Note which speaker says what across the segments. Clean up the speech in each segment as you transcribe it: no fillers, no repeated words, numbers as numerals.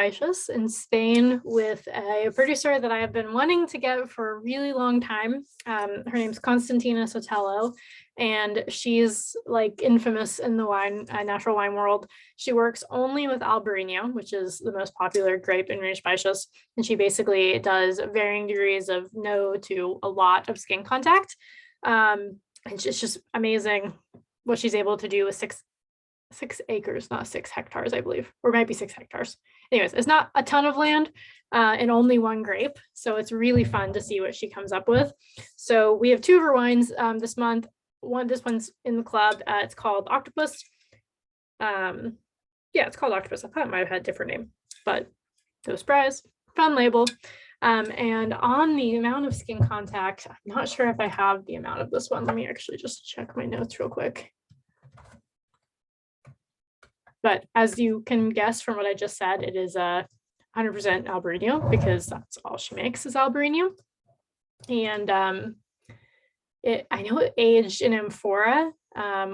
Speaker 1: Baixas in Spain with a producer that I have been wanting to get for a really long time. Her name's Constantina Sotelo, and she's like infamous in the natural wine world. She works only with Albariño, which is the most popular grape in Rias Baixas, and she basically does varying degrees of no to a lot of skin contact. And it's just amazing what she's able to do with six acres, not 6 hectares, I believe, or maybe 6 hectares. Anyways, it's not a ton of land and only one grape. So it's really fun to see what she comes up with. So we have 2 of her wines this month. This one's in the club. It's called Octopus. Yeah, it's called Octopus. I thought it might have had a different name, but no surprise. Fun label. And on the amount of skin contact, I'm not sure if I have the amount of this one. Let me actually just check my notes real quick. But as you can guess from what I just said, it is 100% Albariño because that's all she makes is Albariño. And I know it aged in amphorae,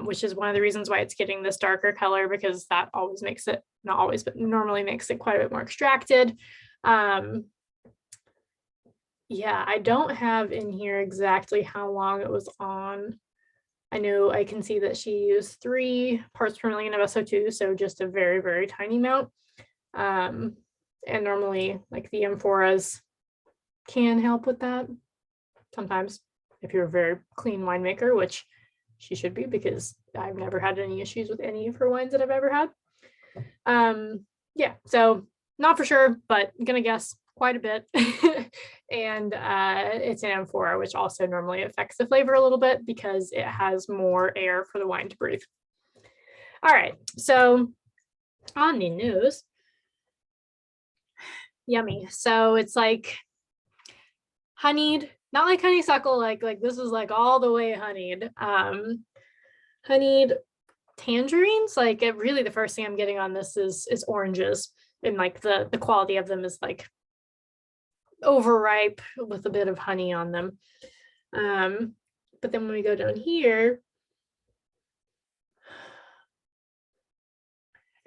Speaker 1: which is one of the reasons why it's getting this darker color, because that always makes it, not always, but normally makes it quite a bit more extracted. Yeah, I don't have in here exactly how long it was on. I know I can see that she used 3 parts per million of SO2, so just a very, very tiny amount. And normally, like the amphoras can help with that sometimes if you're a very clean winemaker, which she should be because I've never had any issues with any of her wines that I've ever had. Yeah, so not for sure, but I'm gonna guess quite a bit. And it's an amphora, which also normally affects the flavor a little bit because it has more air for the wine to breathe. All right, so on the nose, yummy. So it's like honeyed, not like honeysuckle, like this is like all the way honeyed. Honeyed tangerines, like it really, the first thing I'm getting on this is oranges, and like the quality of them is like overripe with a bit of honey on them. But then when we go down here,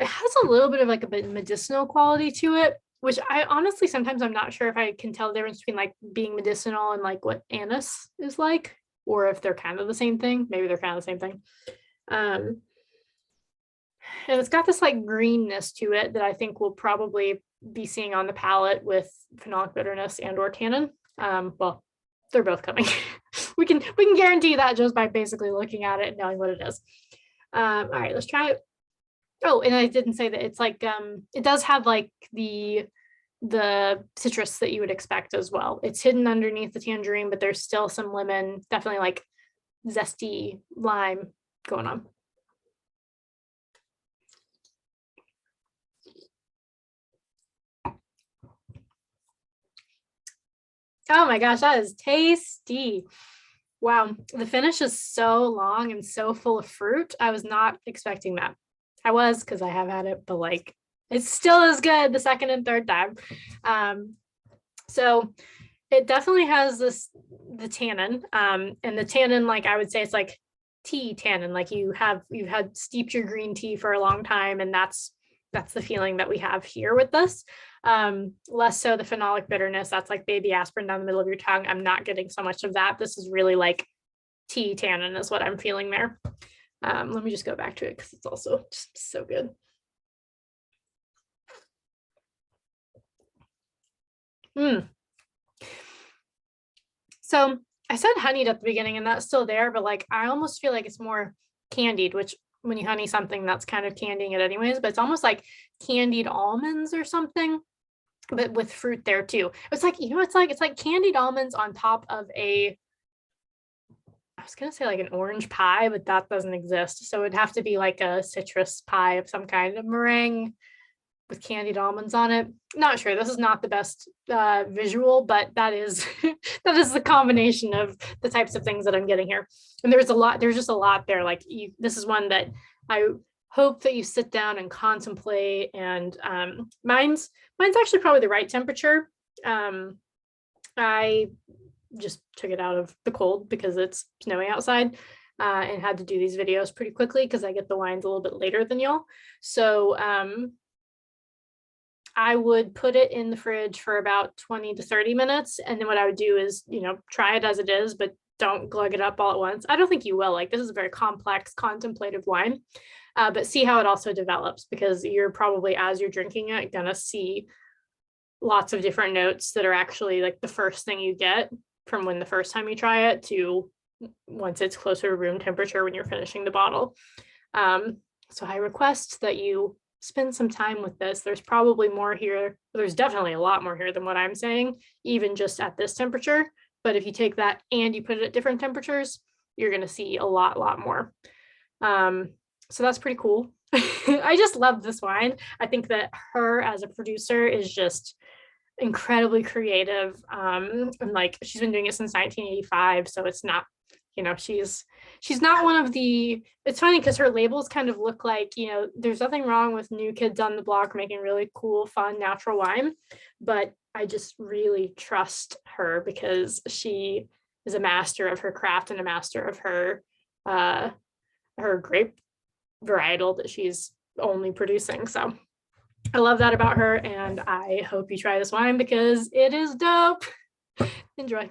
Speaker 1: it has a little bit of like a bit medicinal quality to it, which I honestly sometimes I'm not sure if I can tell the difference between like being medicinal and like what anise is like, or if they're kind of the same thing. Maybe they're kind of the same thing. And it's got this like greenness to it that I think we'll probably be seeing on the palate with phenolic bitterness and or tannin. Well, they're both coming. we can guarantee that just by basically looking at it and knowing what it is. All right, let's try it. Oh, and I didn't say that it's like it does have like the citrus that you would expect as well. It's hidden underneath the tangerine, but there's still some lemon, definitely like zesty lime going on. Oh my gosh, that is tasty. Wow, the finish is so long and so full of fruit. I was not expecting that. I was, because I have had it, but like it's still as good the second and third time. So it definitely has the tannin, and the tannin, like I would say it's like tea tannin, like you've had steeped your green tea for a long time, and that's the feeling that we have here with this. Less so the phenolic bitterness, that's like baby aspirin down the middle of your tongue. I'm not getting so much of that. This is really like tea tannin is what I'm feeling there. Let me just go back to it because it's also just so good. So I said honeyed at the beginning and that's still there, but like I almost feel like it's more candied, which when you honey something, that's kind of candying it anyways, but it's almost like candied almonds or something, but with fruit there too. It's like, you know, it's like candied almonds on top of I was gonna say like an orange pie, but that doesn't exist. So it'd have to be like a citrus pie of some kind of meringue with candied almonds on it. Not sure. This is not the best visual, but that is that is the combination of the types of things that I'm getting here. And there's just a lot there. Like this is one that I hope that you sit down and contemplate. And mine's actually probably the right temperature. I just took it out of the cold because it's snowing outside. And had to do these videos pretty quickly because I get the wines a little bit later than y'all. So I would put it in the fridge for about 20 to 30 minutes. And then what I would do is, try it as it is, but don't glug it up all at once. I don't think you will. Like, this is a very complex contemplative wine, but see how it also develops, because you're probably, as you're drinking it, gonna see lots of different notes that are actually like the first thing you get from when the first time you try it to once it's closer to room temperature when you're finishing the bottle. So I request that you spend some time with this. There's probably more here. There's definitely a lot more here than what I'm saying, even just at this temperature. But if you take that and you put it at different temperatures, you're going to see a lot more. So that's pretty cool. I just love this wine. I think that her as a producer is just incredibly creative. And like, she's been doing it since 1985. So it's not, she's not one of the, it's funny because her labels kind of look like, there's nothing wrong with new kids on the block making really cool, fun, natural wine. But I just really trust her because she is a master of her craft and a master of her grape varietal that she's only producing. So I love that about her, and I hope you try this wine because it is dope. Enjoy.